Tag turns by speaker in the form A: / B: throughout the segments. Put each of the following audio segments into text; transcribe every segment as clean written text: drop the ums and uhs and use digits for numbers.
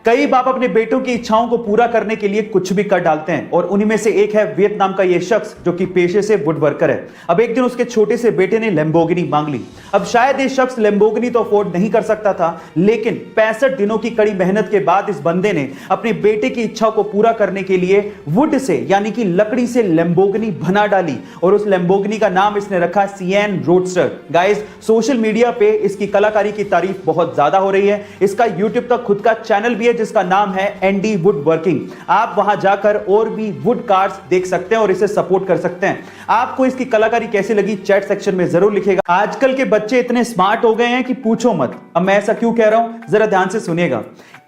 A: कई बाप अपने बेटों की इच्छाओं को पूरा करने के लिए कुछ भी कर डालते हैं और उन्हीं में से एक है वियतनाम का यह शख्स जो कि पेशे से वुड वर्कर है। अब एक दिन उसके छोटे से बेटे ने लैम्बोर्गिनी मांग ली। अब शायद ये शख्स लैम्बोर्गिनी तो अफोर्ड नहीं कर सकता था, लेकिन 65 दिनों की कड़ी मेहनत के बाद इस बंदे ने अपने बेटे की इच्छा को पूरा करने के लिए वुड से यानी कि लकड़ी से लैम्बोर्गिनी बना डाली और उस लैम्बोर्गिनी का नाम इसने रखा सिएन रोडस्टर। गाइस, सोशल मीडिया पे इसकी कलाकारी की तारीफ बहुत ज्यादा हो रही है। इसका यूट्यूब का खुद का चैनल भी है जिसका नाम है एंडी वुड वर्किंग। आप वहां जाकर और भी वुड कार्स देख सकते हैं और इसे सपोर्ट कर सकते हैं। आपको इसकी कलाकारी कैसी लगी चैट सेक्शन में जरूर लिखेगा। आजकल के बच्चे इतने स्मार्ट हो गए हैं कि पूछो मत। अब मैं ऐसा क्यों कह रहा हूं, जरा ध्यान से सुनिएगा।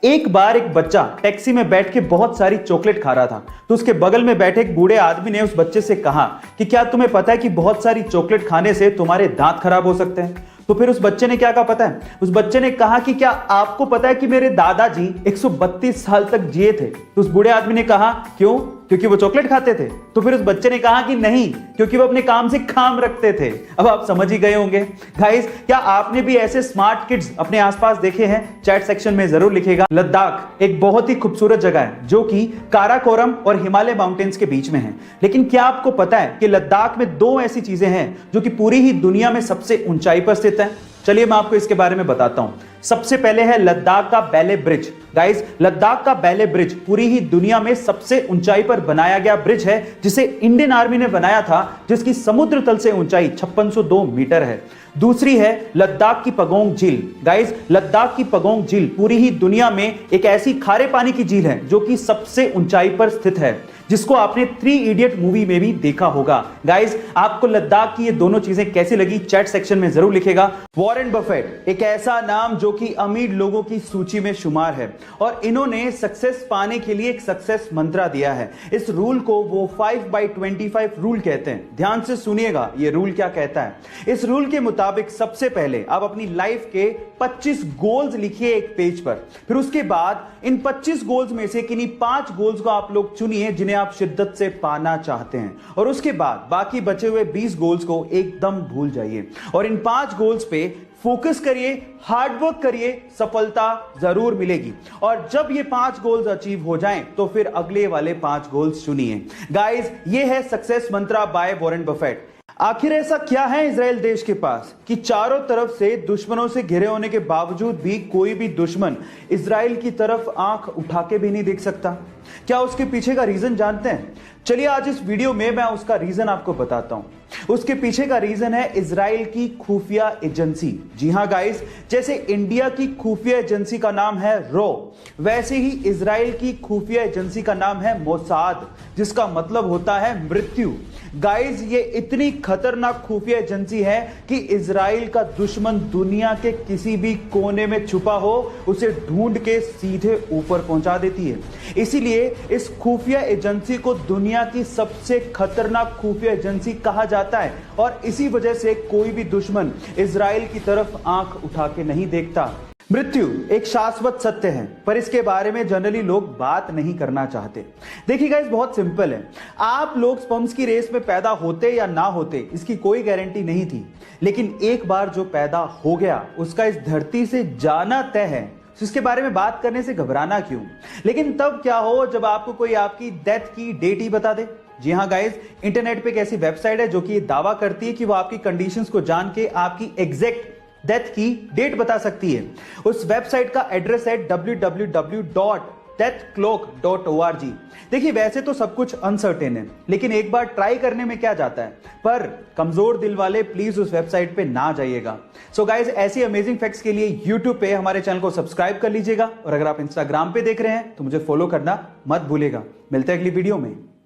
A: एक बार एक बच्चा टैक्सी में बैठ के बहुत सारी चॉकलेट खा रहा था, तो उसके बगल में बैठे एक बूढ़े आदमी ने उस बच्चे से कहा कि क्या तुम्हें पता है कि बहुत सारी चॉकलेट खाने से तुम्हारे दांत खराब हो सकते हैं। तो फिर उस बच्चे ने क्या कहा पता है? उस बच्चे ने कहा कि क्या आपको पता है कि मेरे दादाजी 132 साल तक जिए थे। तो उस बूढ़े आदमी ने कहा क्यों? क्योंकि वो चॉकलेट खाते थे। तो फिर उस बच्चे ने कहा कि नहीं, क्योंकि वो अपने काम से काम रखते थे। अब आप समझ ही गए होंगे। गाइस, क्या आपने भी ऐसे स्मार्ट किड्स अपने आसपास देखे हैं? चैट सेक्शन में जरूर लिखेगा। लद्दाख एक बहुत ही खूबसूरत जगह है जो कि काराकोरम और हिमालय माउंटेन्स के बीच में है। लेकिन क्या आपको पता है कि लद्दाख में दो ऐसी चीजें हैं जो कि पूरी ही दुनिया में सबसे ऊंचाई पर स्थित है? चलिए मैं आपको इसके बारे में बताता हूं। सबसे पहले है लद्दाख का बैले ब्रिज। गाइस, लद्दाख का बैले ब्रिज पूरी ही दुनिया में सबसे ऊंचाई पर बनाया गया ब्रिज है जिसे इंडियन आर्मी ने बनाया था, जिसकी समुद्र तल से ऊंचाई 5602 मीटर है। दूसरी है लद्दाख की पगोंग झील। गाइस, लद्दाख की पगोंग झील पूरी ही दुनिया में एक ऐसी खारे पानी की झील है जो कि सबसे ऊंचाई पर स्थित है, जिसको आपने 3 इडियट मूवी में भी देखा होगा। गाइस, आपको लद्दाख की ये दोनों चीजें कैसी लगी चैट सेक्शन में जरूर लिखेगा। वॉरेन बफेट एक ऐसा नाम जो कि अमीर लोगों की सूची में शुमार है और इन्होंने सक्सेस पाने के लिए एक सक्सेस मंत्रा दिया है। इस रूल को वो 5/25 रूल कहते हैं। ध्यान से सुनिएगा ये रूल क्या कहता है। इस रूल के मुताबिक सबसे पहले आप अपनी लाइफ के 25 गोल्स लिखिए एक पेज पर। फिर उसके बाद इन 25 गोल्स में से किन्हीं 5 गोल्स को आप लोग चुनिए जिन्हें आप शिद्दत से पाना चाहते हैं, और उसके बाद बाकी बचे हुए 20 गोल्स को एकदम भूल जाइए और इन 5 गोल्स पे फोकस करिए, हार्डवर्क करिए, सफलता जरूर मिलेगी। और जब ये 5 गोल्स अचीव हो जाएं तो फिर अगले वाले 5 गोल्स चुनिए। गाइस, ये है success Mantra by Warren Buffett. आखिर ऐसा क्या है इजराइल देश के पास कि चारों तरफ से दुश्मनों से घिरे होने के बावजूद भी कोई भी दुश्मन इजराइल की तरफ आंख उठा के भी नहीं देख सकता? क्या उसके पीछे का रीजन जानते हैं? चलिए आज इस वीडियो में मैं उसका रीजन आपको बताता हूं। उसके पीछे का रीजन है इजराइल की खुफिया एजेंसी। जी हां गाइस, जैसे इंडिया की खुफिया एजेंसी का नाम है रो, वैसे ही इजराइल की खुफिया एजेंसी का नाम है मोसाद, जिसका मतलब होता है मृत्यु। गाइस, ये इतनी खतरनाक खुफिया एजेंसी है कि इजराइल का दुश्मन दुनिया के किसी भी कोने में छुपा हो उसे ढूंढ के सीधे ऊपर पहुंचा देती है। इसीलिए इस खुफिया एजेंसी को दुनिया की सबसे खतरनाक खुफिया एजेंसी कहा जाता है और इसी वजह से कोई भी दुश्मन इजराइल की तरफ आंख उठा के नहीं देखता। मृत्यु एक शाश्वत सत्य है, पर इसके बारे में जनरली लोग बात नहीं करना चाहते। देखिए गाइस, बहुत सिंपल है। आप लोग स्पर्म्स की रेस में पैदा होते या ना होते इसकी कोई गारंटी नहीं थी, लेकिन एक बार जो पैदा हो गया उसका इस धरती से जाना तय है। तो इसके बारे में बात करने से घबराना क्यों? लेकिन तब क्या हो जब आपको कोई आपकी डेथ की डेट ही बता दे। जी हां गाइस, इंटरनेट पे एक ऐसी वेबसाइट है जो कि ये दावा करती है कि वो आपकी कंडीशंस को जान के आपकी एग्जैक्ट डेथ की डेट बता सकती है। उस वेबसाइट का एड्रेस है www.deathclock.org। देखिए, वैसे तो सब कुछ अनसर्टेन है, लेकिन एक बार ट्राई करने में क्या जाता है। पर कमजोर दिल वाले प्लीज उस वेबसाइट पे ना जाइएगा। सो गाइस, ऐसी अमेजिंग फैक्ट्स के लिए यूट्यूब पे हमारे चैनल को सब्सक्राइब कर लीजिएगा और अगर आप इंस्टाग्राम पे देख रहे हैं तो मुझे फॉलो करना मत भूलिएगा। मिलते हैं अगली वीडियो में।